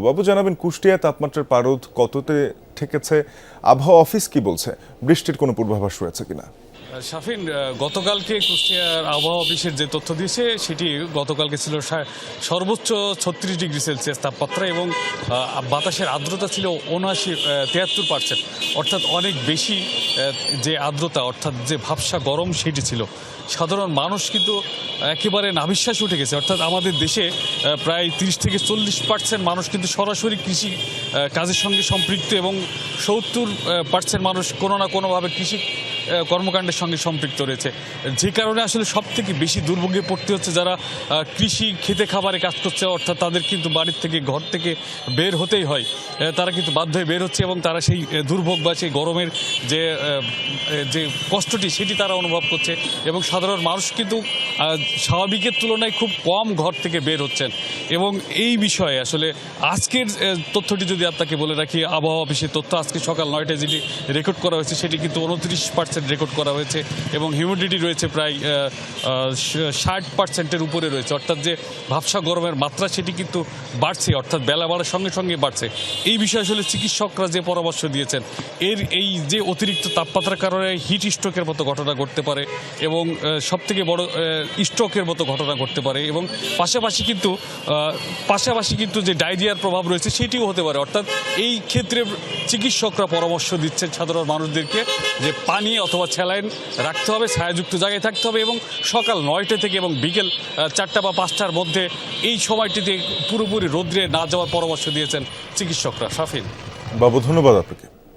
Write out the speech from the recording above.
বাবু জানাবেন কুষ্টিয়ায় তাপমাত্রার পারদ কততে ঠেকেছে, আবহাওয়া অফিস কি বলছে, বৃষ্টির কোনো পূর্বাভাস রয়েছে কিনা? শাফিন, গতকালকে কুষ্টিয়ার আবহাওয়া অফিসের যে তথ্য দিয়েছে সেটি গতকালকে ছিল সর্বোচ্চ 36 ডিগ্রি সেলসিয়াস তাপমাত্রা এবং বাতাসের আর্দ্রতা ছিল 73%, অর্থাৎ অনেক বেশি যে আর্দ্রতা, অর্থাৎ যে ভাবসা গরম সেটি ছিল। সাধারণ মানুষ কিন্তু একেবারে নাভিশ্বাস উঠে গেছে, অর্থাৎ আমাদের দেশে প্রায় 30 থেকে 40% মানুষ কিন্তু সরাসরি কৃষি কাজের সঙ্গে সম্পৃক্ত এবং 70% মানুষ কোনো না কোনোভাবে কৃষি কর্মকাণ্ডের সঙ্গে সম্পৃক্ত রয়েছে, যে কারণে আসলে সব থেকে বেশি দুর্ভোগে পড়তে হচ্ছে যারা কৃষি খেতে খাবারে কাজ করছে, অর্থাৎ তাদের কিন্তু বাড়ির থেকে ঘর থেকে বের হতেই হয়, তারা কিন্তু বাধ্য হয়ে বের হচ্ছে এবং তারা সেই দুর্ভোগ বা সেই গরমের যে কষ্টটি সেটি তারা অনুভব করছে এবং সাধারণ মানুষ কিন্তু স্বাভাবিকের তুলনায় খুব কম ঘর থেকে বের হচ্ছেন। এবং এই বিষয়ে আসলে আজকের তথ্যটি যদি আপনাকে বলে রাখি, আবহাওয়া অফিসের তথ্য আজকে সকাল 9টায় যেটি রেকর্ড করা হয়েছে সেটি কিন্তু 29% রেকর্ড করা হয়েছে এবং হিউমিডিটি রয়েছে প্রায় 60%-এর উপরে রয়েছে, অর্থাৎ যে ভাবসা গরমের মাত্রা সেটি কিন্তু বাড়ছে, অর্থাৎ বেলা বাড়ার সঙ্গে সঙ্গে বাড়ছে। এই বিষয়ে আসলে চিকিৎসকরা যে পরামর্শ দিয়েছেন, এই যে অতিরিক্ত তাপমাত্রার কারণে হিট স্ট্রোকের মতো ঘটনা ঘটতে পারে এবং সবথেকে বড় স্ট্রোকের মতো ঘটনা ঘটতে পারে এবং পাশাপাশি কিন্তু যে ডায়রিয়ার প্রভাব রয়েছে সেটিও হতে পারে, অর্থাৎ এই ক্ষেত্রে চিকিৎসকরা পরামর্শ দিচ্ছেন সাধারণ মানুষদেরকে যে পানি অথবা স্যালাইন রাখতে হবে, ছায়াযুক্ত জায়গায় থাকতে হবে এবং সকাল 9টা থেকে এবং বিকেল 4টা বা 5টার মধ্যে এই সময়টিতে পুরোপুরি রোদ্রে না যাওয়ার পরামর্শ দিয়েছেন চিকিৎসকরা। শাফিন বাবু, ধন্যবাদ আপনাকে।